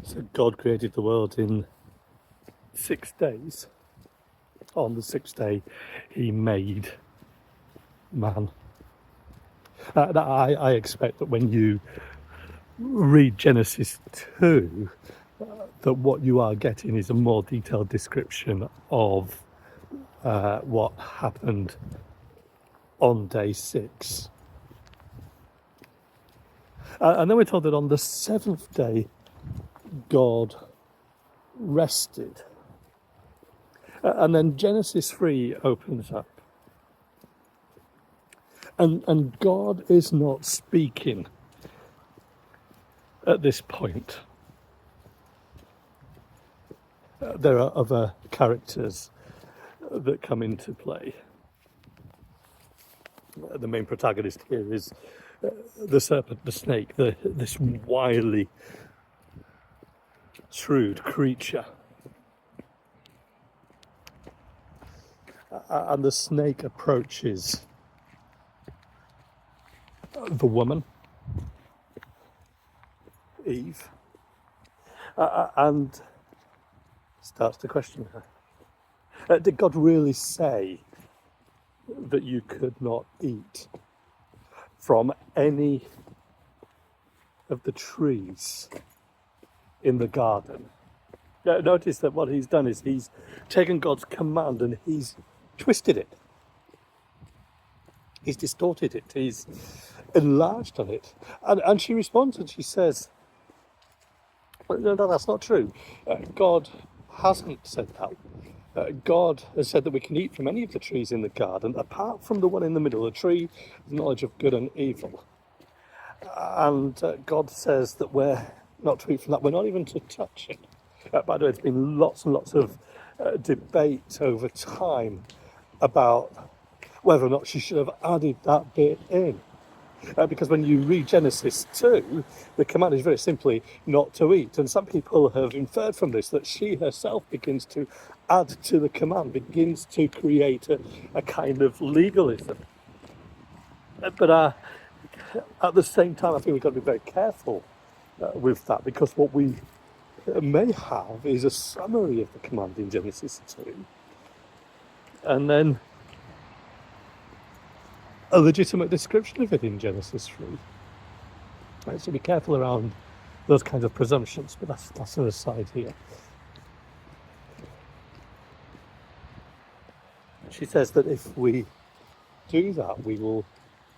So God created the world in 6 days. On the sixth day, he made man. I expect that when you read Genesis 2, that what you are getting is a more detailed description of what happened on day 6. And then we're told that on the 7th day, God rested. And then Genesis 3 opens up. And God is not speaking at this point. There are other characters that come into play. The main protagonist here is the serpent, the snake, this wily, shrewd creature. And the snake approaches the woman, Eve, and starts to question her. Did God really say that you could not eat from any of the trees in the garden? Notice that what he's done is he's taken God's command and he's twisted it. He's distorted it. He's enlarged on it. And she responds and she says, no, that's not true. God hasn't said that. God has said that we can eat from any of the trees in the garden, apart from the one in the middle, the tree of knowledge of good and evil. And God says that we're not to eat from that. We're not even to touch it. By the way, there's been lots and lots of debate over time about whether or not she should have added that bit in. Because when you read Genesis 2, the command is very simply not to eat. And some people have inferred from this that she herself begins to add to the command, begins to create a kind of legalism. But at the same time, I think we've got to be very careful with that, because what we may have is a summary of the command in Genesis 2, and then a legitimate description of it in Genesis 3. Right, so be careful around those kinds of presumptions, but that's an aside here. She says that if we do that, we will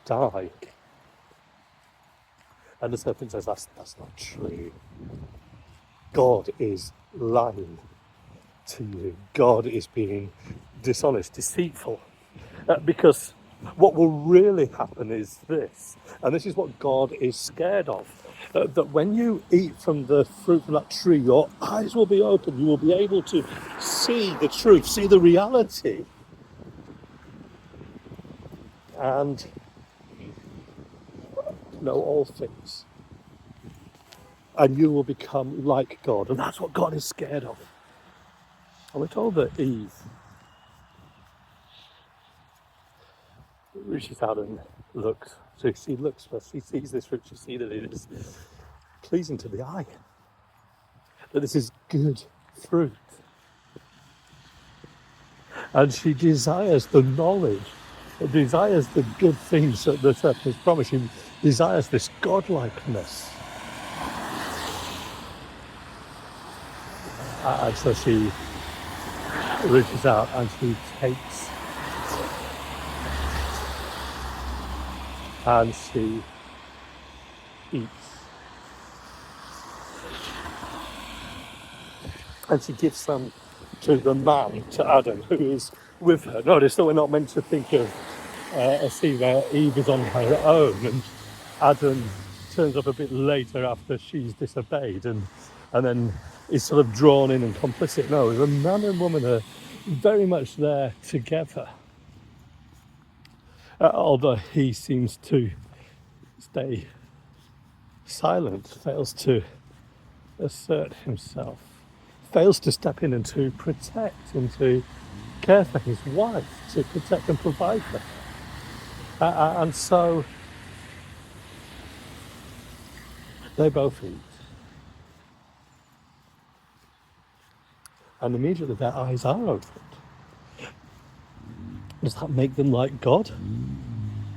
die. And the serpent says, that's not true. God is lying to you. God is being dishonest, deceitful. Because what will really happen is this, and this is what God is scared of, that when you eat from the fruit from that tree, your eyes will be open. You will be able to see the truth, see the reality. And know all things. And you will become like God. And that's what God is scared of. And we're told that Eve reaches out and looks. So she looks first. She sees this fruit. She sees that it is pleasing to the eye. That this is good fruit. And she desires the knowledge. Desires the good things that the serpent has promised. She desires this godlikeness. And so she reaches out and she takes and she eats. And she gives some to the man, to Adam, who is with her. Notice that we're not meant to think of a scene where Eve is on her own and Adam turns up a bit later after she's disobeyed and then is sort of drawn in and complicit. No, the man and woman are very much there together. Although he seems to stay silent, fails to assert himself, fails to step in and to protect and to care for his wife, to protect and provide for her. And so they both eat. and immediately their eyes are opened. Does that make them like God?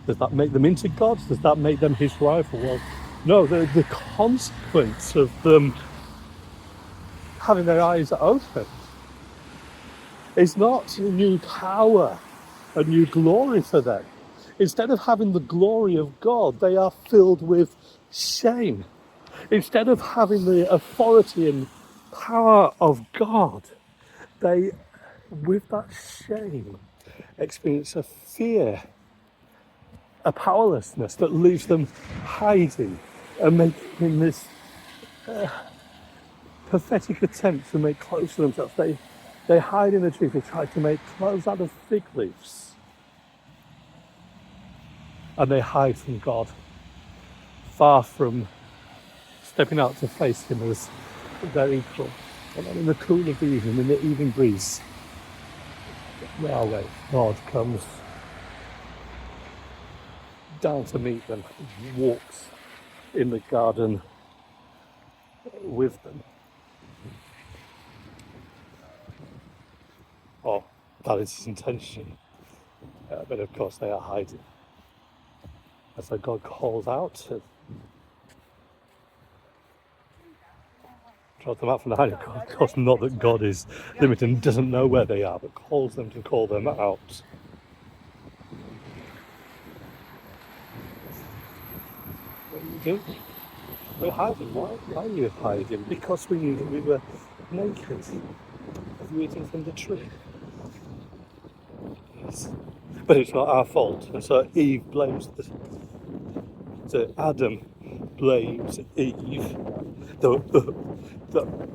Does that make them into God? Does that make them his rival? Well, no, the consequence of them having their eyes open is not a new power, a new glory for them. Instead of having the glory of God, they are filled with shame. Instead of having the authority and power of God, they, with that shame, experience a fear, a powerlessness that leaves them hiding and making this pathetic attempt to make clothes for themselves. They hide in the trees. They try to make clothes out of fig leaves. And they hide from God, far from stepping out to face him as their equal. And then in the cool of the evening, in the evening breeze, Yahweh, God, comes down to meet them, walks in the garden with them. Oh, that is his intention. But of course they are hiding. And so God calls out to draw them out from the hiding. Of course, not that God is limited and doesn't know where they are, but calls them to call them out. What are you doing? We're hiding. Why are you hiding? Because we knew that we were naked. Have you eaten from the tree? Yes. But it's not our fault. And so Eve blames Adam blames Eve, the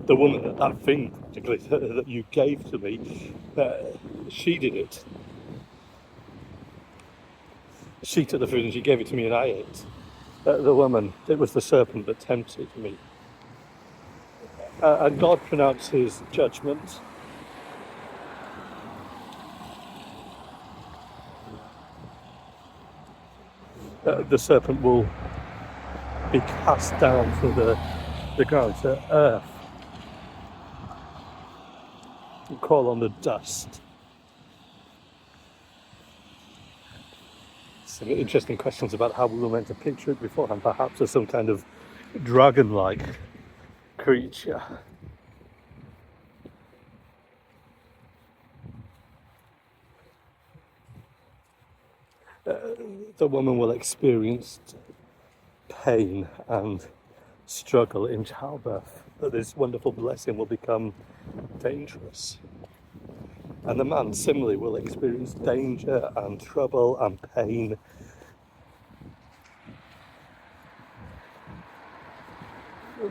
woman, that thing particularly that you gave to me, she did it. She took the food and she gave it to me and I ate. The woman, it was the serpent that tempted me. And God pronounces judgment. The serpent will be cast down to the ground, to earth, and crawl on the dust. Some interesting questions about how we were meant to picture it beforehand, perhaps as some kind of dragon-like creature. The woman will experience pain and struggle in childbirth, that this wonderful blessing will become dangerous. And the man similarly will experience danger and trouble and pain.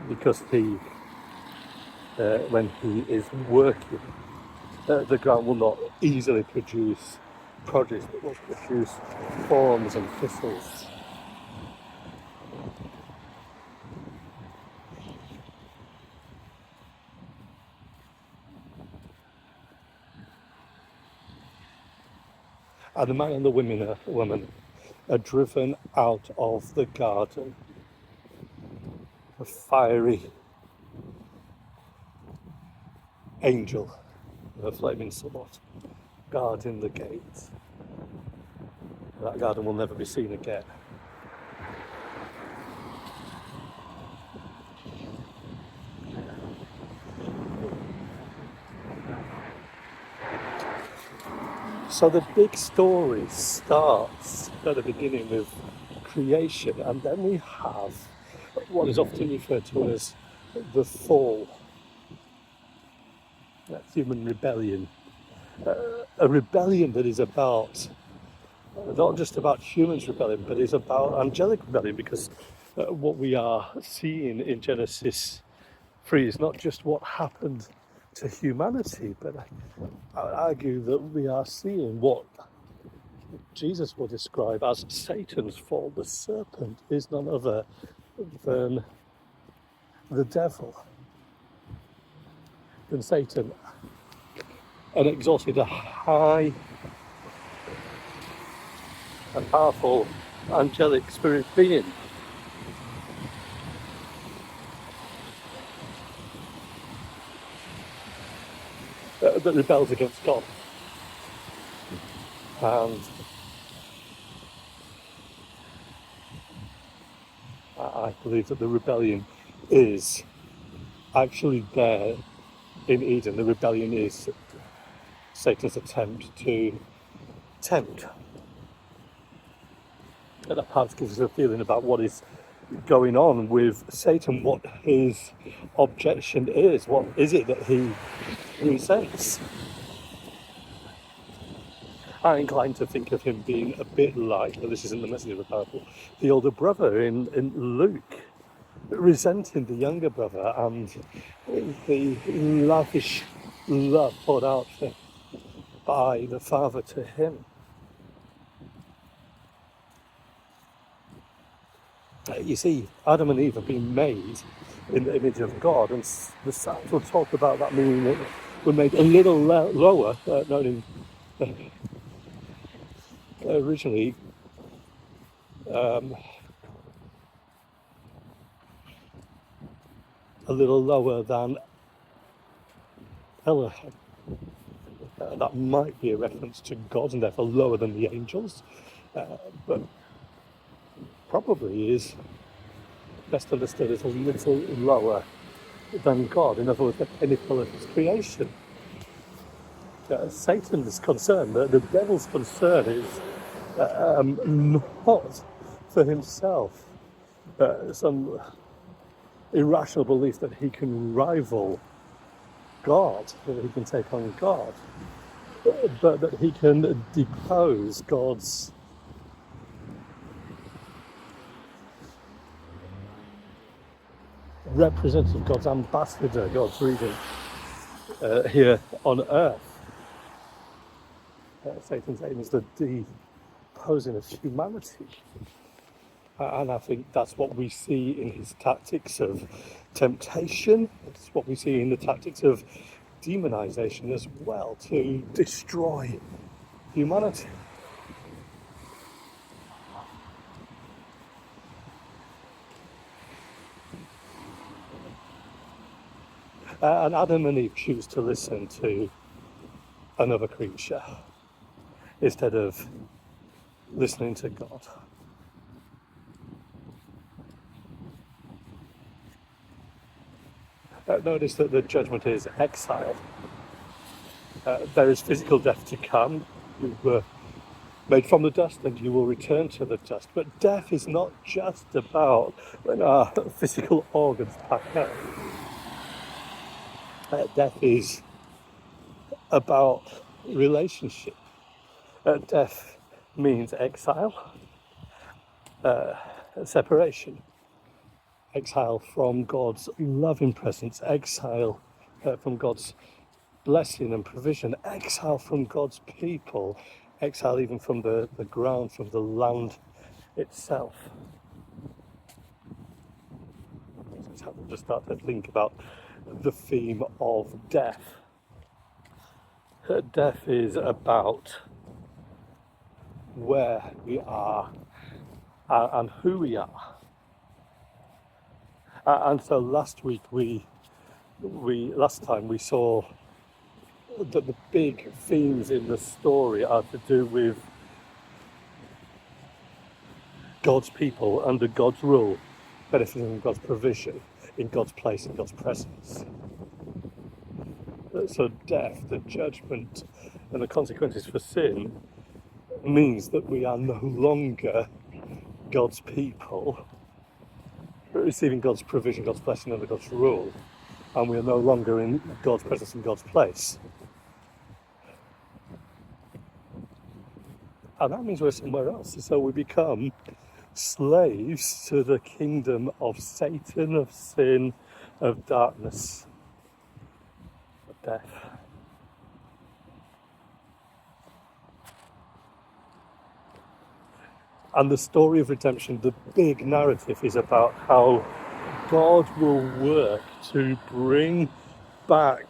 Because when he is working, the ground will not easily produce produce, but will produce thorns and thistles. And the man and the woman are driven out of the garden. A fiery angel, a flaming sword, guarding the gate. That garden will never be seen again. So the big story starts at the beginning with creation, and then we have what is often referred to as the fall, human rebellion. A rebellion that is about, not just about humans rebellion, but is about angelic rebellion, because what we are seeing in Genesis 3 is not just what happened to humanity, but I would argue that we are seeing what Jesus will describe as Satan's fall. The serpent is none other than the devil, than Satan, an exalted, a high and powerful angelic spirit being. that rebels against God. And I believe that the rebellion is actually there in Eden. The rebellion is Satan's attempt to tempt. And that perhaps gives us a feeling about what is going on with Satan, what his objection is, what is it that he resents. I'm inclined to think of him being a bit like, well, this isn't the message of the parable, the older brother in Luke, resenting the younger brother and the lavish love poured out by the father to him. You see, Adam and Eve have been made in the image of God, and the Psalms will talk about that, meaning that we're made a little lower, originally a little lower than Elohim. That might be a reference to God and therefore lower than the angels, but probably is best understood as a little lower than God. In other words, the pinnacle of his creation. Satan's concern, the devil's concern is not for himself, some irrational belief that he can rival God, that he can take on God, but that he can depose God's representative, God's ambassador, God's regent here on earth. Satan's aim is the deposing of humanity. And I think that's what we see in his tactics of temptation. It's what we see in the tactics of demonization as well, to destroy humanity. And Adam and Eve choose to listen to another creature instead of listening to God. Notice that the judgment is exile. There is physical death to come. You were made from the dust and you will return to the dust. But death is not just about when our physical organs pack out. Death is about relationship. Death means exile, separation. Exile from God's loving presence, exile from God's blessing and provision, exile from God's people, exile even from the ground, from the land itself. So we'll just start to think about the theme of death. Death is about where we are and who we are. And so last time we saw that the big themes in the story are to do with God's people under God's rule, benefiting from God's provision, in God's place, in God's presence. So death, the judgment, and the consequences for sin means that we are no longer God's people, receiving God's provision, God's blessing under God's rule, and we are no longer in God's presence, in God's place. And that means we're somewhere else. So we become slaves to the kingdom of Satan, of sin, of darkness, of death. And the story of redemption, the big narrative, is about how God will work to bring back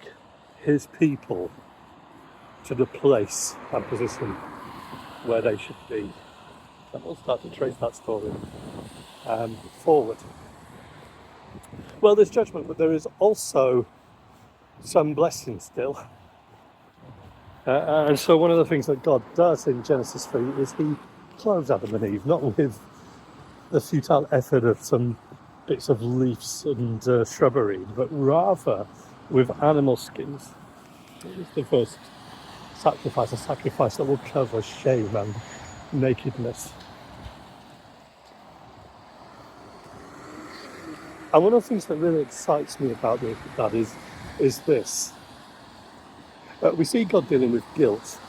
his people to the place and position where they should be. And we'll start to trace that story forward. Well, there's judgment, but there is also some blessing still. And so one of the things that God does in Genesis 3 is he clothes Adam and Eve, not with the futile effort of some bits of leaves and shrubbery, but rather with animal skins. It's the first sacrifice, a sacrifice that will cover shame and nakedness. And one of the things that really excites me about that is this. We see God dealing with guilt,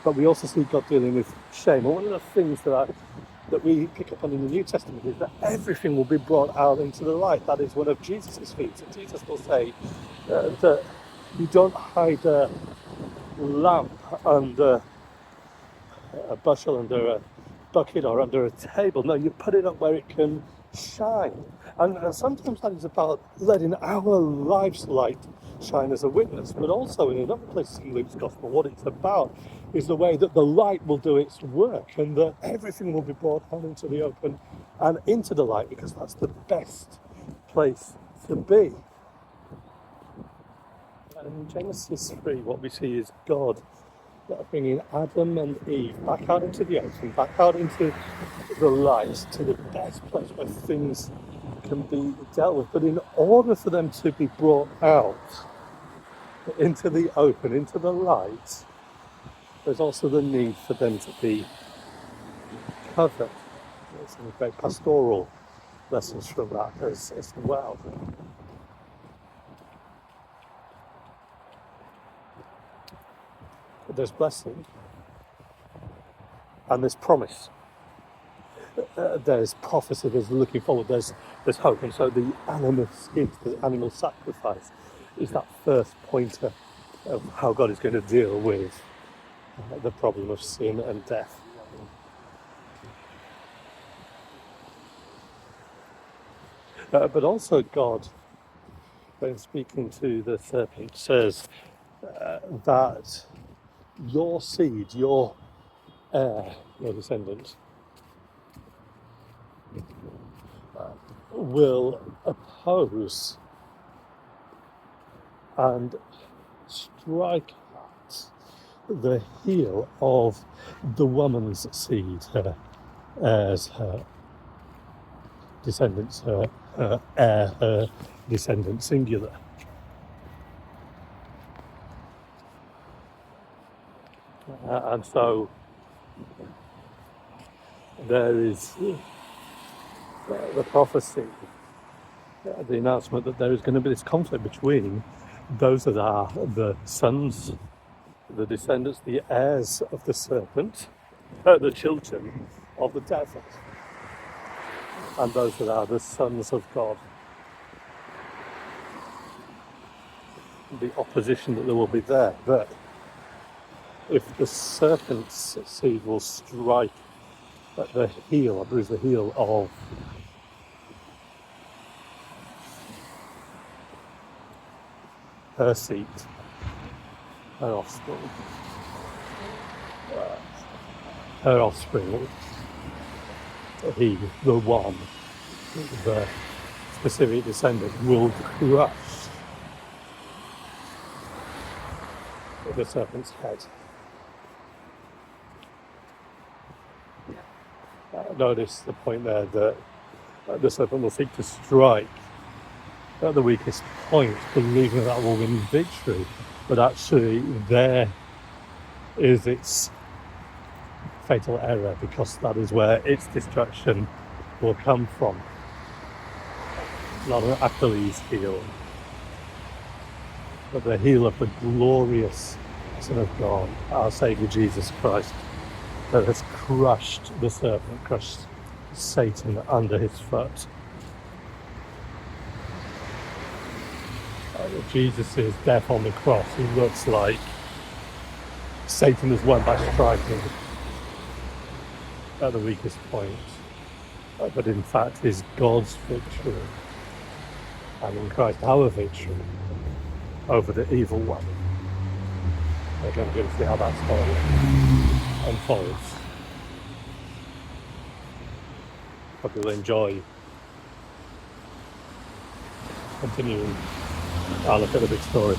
but we also see God dealing with shame. And one of the things that we pick up on in the New Testament is that everything will be brought out into the light. That is one of Jesus' feats. And Jesus will say that you don't hide a lamp under a bushel, under a bucket, or under a table. No, you put it up where it can shine. And sometimes that is about letting our life's light shine as a witness, but also in another place in Luke's Gospel, what it's about is the way that the light will do its work and that everything will be brought out into the open and into the light, because that's the best place to be. And in Genesis 3, what we see is God bringing Adam and Eve back out into the open, back out into the light, to the best place where things can be dealt with. But in order for them to be brought out into the open, into the light, there's also the need for them to be covered. There's some great pastoral lessons from that as well. But there's blessing and there's promise. There's prophecy, there's looking forward, there's hope. And so the animal skins, the animal sacrifice, is that first pointer of how God is going to deal with the problem of sin and death. But also God, when speaking to the serpent, says that your seed, your heir, your descendant, will oppose and strike at the heel of the woman's seed, her heirs, her descendants, her heir, her descendant singular. And so there is the prophecy, the announcement that there is going to be this conflict between those that are the sons, the descendants, the heirs of the serpent, the children of the devil, and those that are the sons of God. The opposition that there will be there, but if the serpent's seed will strike at the heel, bruise the heel of her seed, her offspring, he, the one, the specific descendant, will crush the serpent's head. Notice the point there that the serpent will seek to strike at the weakest point, believing that will win victory, but actually there is its fatal error, because that is where its destruction will come from. Not an Achilles heel, but the heel of the glorious Son of God, our Saviour Jesus Christ, that has crushed the serpent, crushed Satan under his foot. Jesus' death on the cross, he looks like Satan has won by striking at the weakest point, but in fact is God's victory, and in Christ our victory over the evil one. We're going to see how that story unfolds. Hope you'll enjoy continuing our look at the big story.